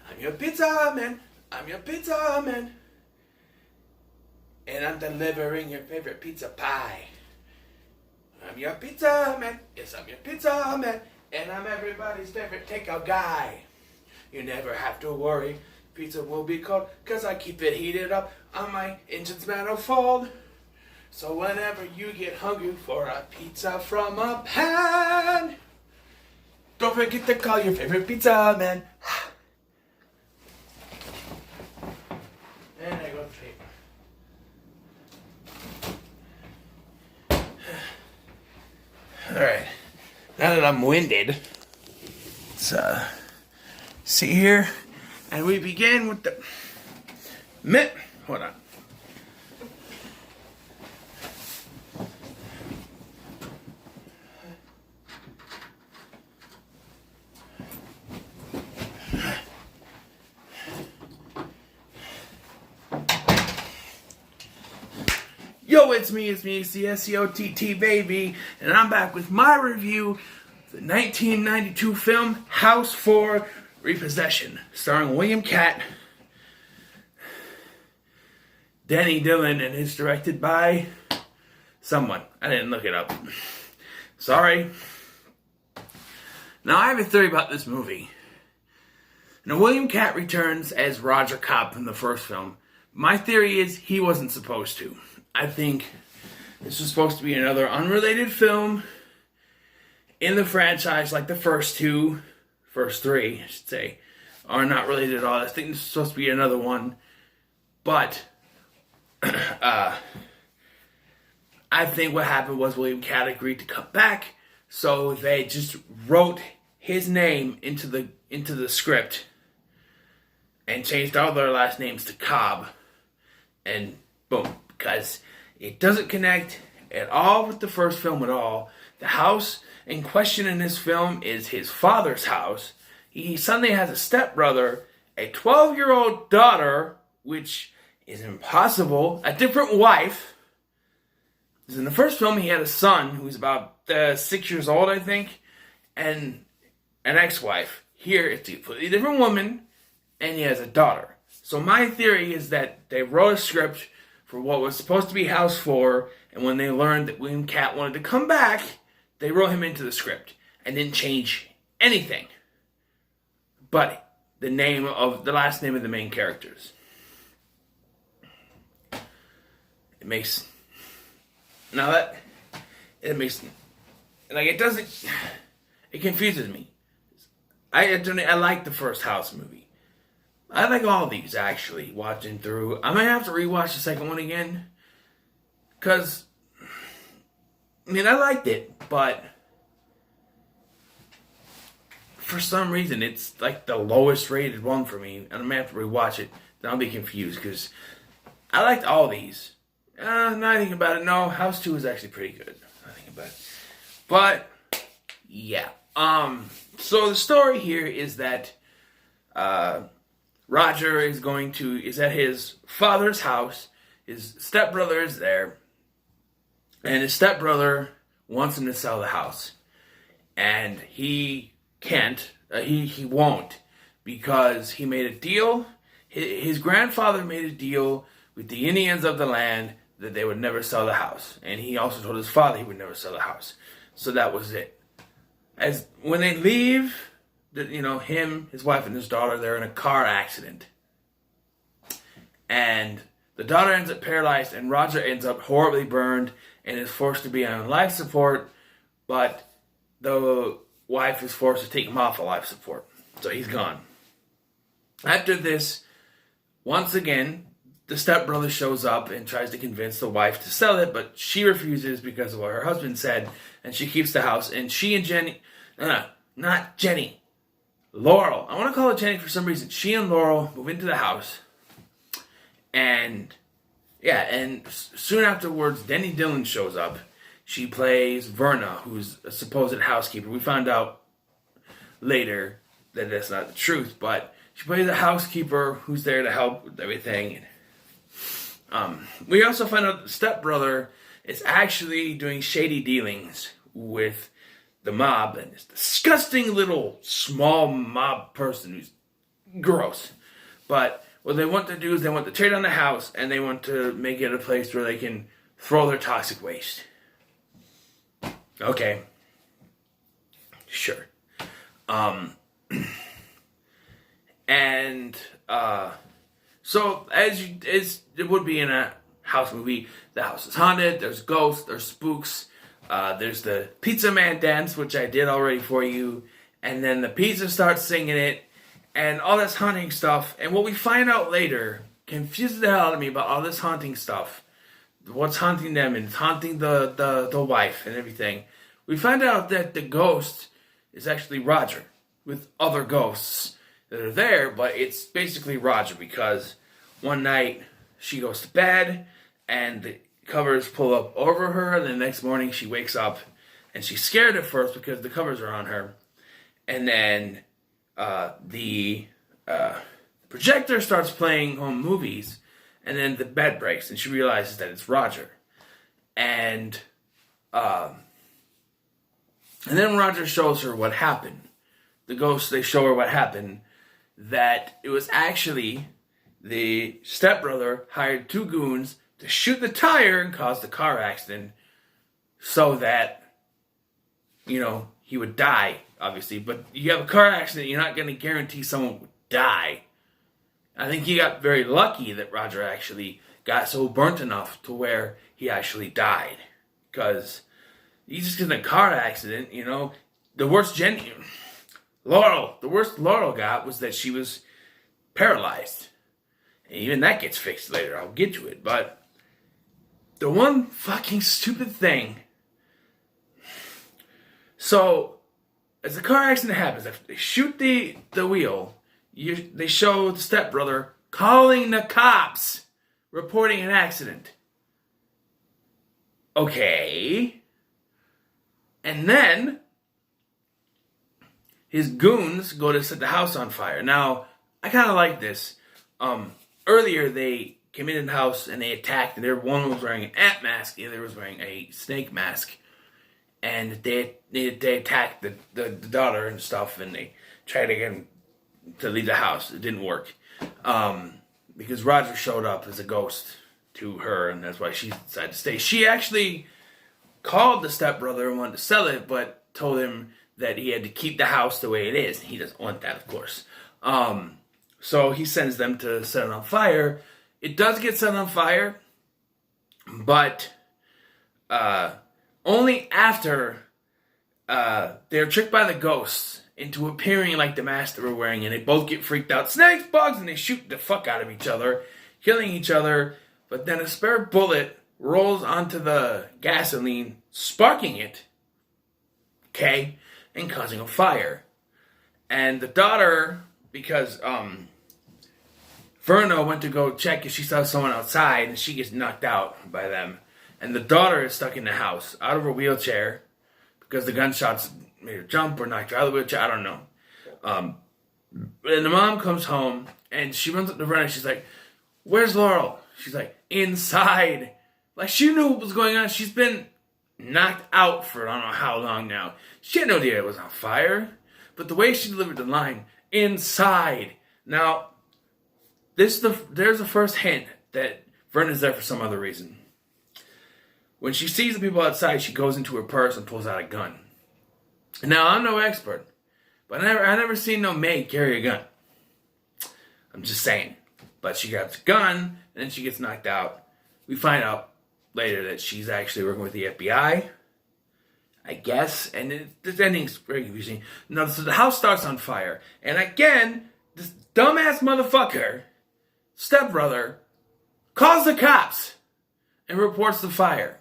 I'm your pizza man. I'm your pizza man. And I'm delivering your favorite pizza pie. I'm your pizza man. Yes, I'm your pizza man. And I'm everybody's favorite takeout guy. You never have to worry. Pizza will be cold, cause I keep it heated up on my engine's manifold. So whenever you get hungry for a pizza from a pan, don't forget to call your favorite pizza man. And I go to sleep. Alright, now that I'm winded, let's see here. And we begin with the hold on. Yo, it's me, it's the SCOTT baby, and I'm back with my review of the 1992 film House 4 Repossession, starring William Catt, Danny Dillon, and is directed by someone. I didn't look it up. Sorry. Now, I have a theory about this movie. Now, William Catt returns as Roger Cobb from the first film. My theory is he wasn't supposed to. I think this was supposed to be another unrelated film in the franchise, like the first three, I should say, are not related at all. I think this is supposed to be another one. But I think what happened was William Catt agreed to come back, so they just wrote his name into the script and changed all their last names to Cobb. And boom, because it doesn't connect at all with the first film at all. The house in question in this film is his father's house. He suddenly has a stepbrother, a 12-year-old daughter, which is impossible, a different wife. Because in the first film, he had a son who was about 6 years old, I think, and an ex-wife. Here, it's a completely different woman, and he has a daughter. So my theory is that they wrote a script for what was supposed to be House 4, and when they learned that William Catt wanted to come back, they wrote him into the script and didn't change anything but the last name of the main characters. It confuses me. I like the first House movie. I like all these, actually, watching through. I might have to rewatch the second one again. Because, I liked it, but for some reason, it's like the lowest rated one for me. And I might have to rewatch it. Then I'll be confused, because I liked all these. Now I think about it, no, House 2 is actually pretty good. I think about it. But, yeah. So the story here is that, Roger is at his father's house. His stepbrother is there. And his stepbrother wants him to sell the house. And he can't. He won't. Because he made a deal. His grandfather made a deal with the Indians of the land that they would never sell the house. And he also told his father he would never sell the house. So that was it. When they leave, him, his wife, and his daughter, they're in a car accident. And the daughter ends up paralyzed, and Roger ends up horribly burned and is forced to be on life support, but the wife is forced to take him off of life support. So he's gone. After this, once again, the stepbrother shows up and tries to convince the wife to sell it, but she refuses because of what her husband said, and she keeps the house. And she and Jenny, not Jenny, Laurel. I want to call her Jenny for some reason. She and Laurel move into the house. And soon afterwards, Danny Dillon shows up. She plays Verna, who's a supposed housekeeper. We found out later that that's not the truth, but she plays a housekeeper who's there to help with everything. We also find out that the stepbrother is actually doing shady dealings with the mob and this disgusting little small mob person who's gross. But what they want to do is they want to tear down the house and they want to make it a place where they can throw their toxic waste. Okay. Sure. So as it would be in a house movie, the house is haunted, there's ghosts, there's spooks, there's the pizza man dance, which I did already for you, and then the pizza starts singing it, and all this haunting stuff, and what we find out later confuses the hell out of me about all this haunting stuff. What's haunting them, and it's haunting the wife and everything. We find out that the ghost is actually Roger, with other ghosts that are there, but it's basically Roger, because one night she goes to bed, and the covers pull up over her, and the next morning she wakes up, and she's scared at first because the covers are on her, and then the projector starts playing home movies, and then the bed breaks, and she realizes that it's Roger. And then Roger shows her what happened. The ghosts, they show her what happened, that it was actually the stepbrother hired two goons to shoot the tire and cause the car accident so that, he would die, obviously. But you have a car accident, you're not going to guarantee someone would die. I think he got very lucky that Roger actually got so burnt enough to where he actually died. Because he just in a car accident, the worst Laurel got was that she was paralyzed. And even that gets fixed later. I'll get to it. But the one fucking stupid thing. So, as the car accident happens, after they shoot the wheel, they show the stepbrother calling the cops, reporting an accident. Okay. And then his goons go to set the house on fire. Now, I kind of like this. Earlier, they came into the house and they attacked. And one was wearing an ant mask, the other was wearing a snake mask. And they attacked the daughter and stuff, and they tried again to leave the house. It didn't work. Because Roger showed up as a ghost to her, and that's why she decided to stay. She actually called the stepbrother and wanted to sell it, but told him that he had to keep the house the way it is. He doesn't want that, of course. So he sends them to set it on fire. It does get set on fire, but only after they're tricked by the ghosts into appearing like the mask they were wearing, and they both get freaked out. Snakes, bugs, and they shoot the fuck out of each other, killing each other. But then a spare bullet rolls onto the gasoline, sparking it, okay, and causing a fire. And the daughter, because Verna went to go check if she saw someone outside, and she gets knocked out by them. And the daughter is stuck in the house, out of her wheelchair, because the gunshots made her jump or knocked her out of the wheelchair. I don't know. And the mom comes home, and she runs up to Verna, and she's like, "Where's Laurel?" She's like, "Inside." Like, she knew what was going on. She's been knocked out for I don't know how long now. She had no idea it was on fire. But the way she delivered the line, "inside." Now, there's the first hint that Verna's there for some other reason. When she sees the people outside, she goes into her purse and pulls out a gun. Now, I'm no expert, but I never seen no maid carry a gun. I'm just saying. But she grabs a gun, and then she gets knocked out. We find out later that she's actually working with the FBI, I guess, and this ending's very confusing. Now, so the house starts on fire, and again, this dumbass motherfucker, stepbrother, calls the cops and reports the fire.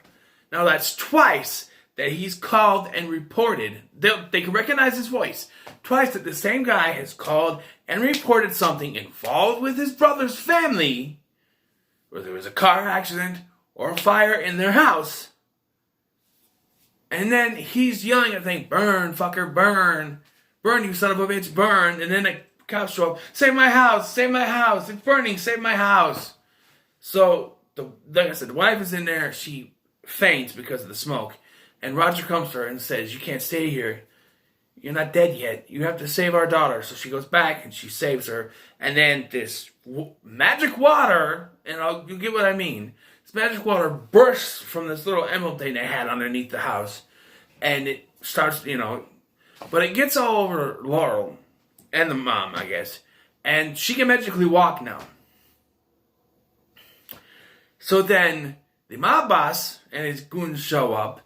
Now, that's twice that he's called and reported. They can recognize his voice. Twice that the same guy has called and reported something involved with his brother's family, whether it was a car accident or a fire in their house. And then he's yelling at things, "Burn, fucker, burn. Burn, you son of a bitch, burn." And then the cops show up, "Save my house, save my house. It's burning, save my house." So, like I said, the wife is in there. She faints because of the smoke. And Roger comes to her and says, "You can't stay here. You're not dead yet. You have to save our daughter." So she goes back and she saves her. And then this magic water, and you'll get what I mean. This magic water bursts from this little emerald thing they had underneath the house. And it starts, but it gets all over Laurel and the mom, I guess. And she can magically walk now. So then the mob boss and his goons show up.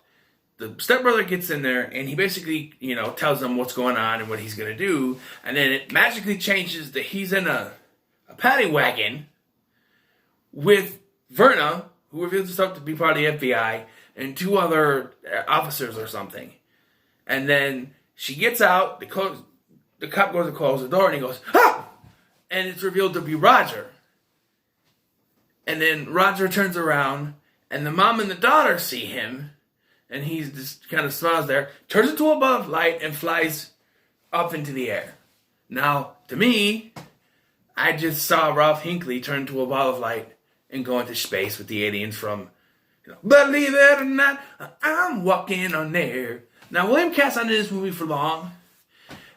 The stepbrother gets in there and he basically, tells them what's going on and what he's going to do. And then it magically changes that he's in a paddy wagon with Verna, who reveals herself to be part of the FBI, and 2 other officers or something. And then she gets out, the cop goes to close the door and he goes, "Ah!" And it's revealed to be Roger. And then Roger turns around and the mom and the daughter see him. And he just kind of smiles there, turns into a ball of light, and flies up into the air. Now, to me, I just saw Ralph Hinckley turn into a ball of light and go into space with the aliens from, Believe It or Not, I'm Walking on Air. Now, William Cass not in this movie for long,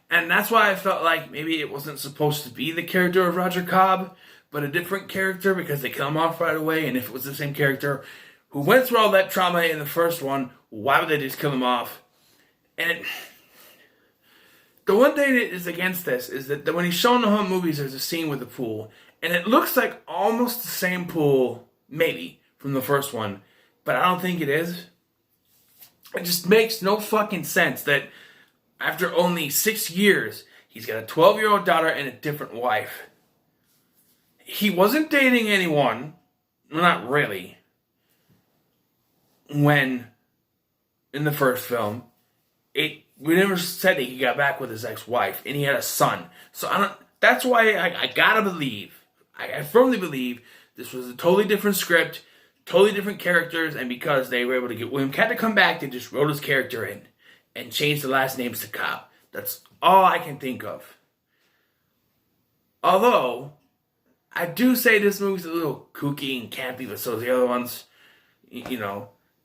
and that's why I felt like maybe it wasn't supposed to be the character of Roger Cobb, but a different character, because they kill him off right away, and if it was the same character who went through all that trauma in the first one, why would they just kill him off? And the one thing that is against this is that when he's showing the home movies, there's a scene with the pool, and it looks like almost the same pool, maybe, from the first one, but I don't think it is. It just makes no fucking sense that after only 6 years, he's got a 12-year-old daughter and a different wife. He wasn't dating anyone, well, not really, when in the first film, we never said that he got back with his ex-wife, and he had a son. So that's why I gotta believe, I firmly believe this was a totally different script, totally different characters, and because they were able to get William Catt to come back, they just wrote his character in and changed the last names to Cobb. That's all I can think of. Although, I do say this movie's a little kooky and campy, but so are the other ones,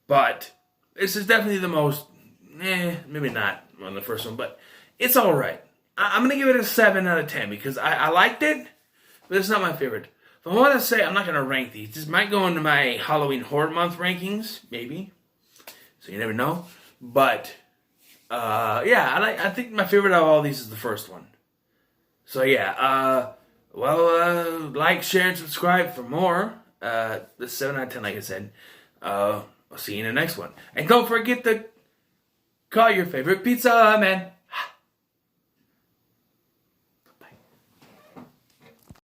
but this is definitely the most, maybe not on the first one, but it's alright. I'm going to give it a 7 out of 10 because I liked it, but it's not my favorite. If I want to say, I'm not going to rank these. This might go into my Halloween Horror Month rankings, maybe. So you never know. But, I think my favorite out of all these is the first one. So yeah, like, share, and subscribe for more. The 7 out of 10, like I said. I'll see you in the next one. And don't forget to call your favorite pizza man.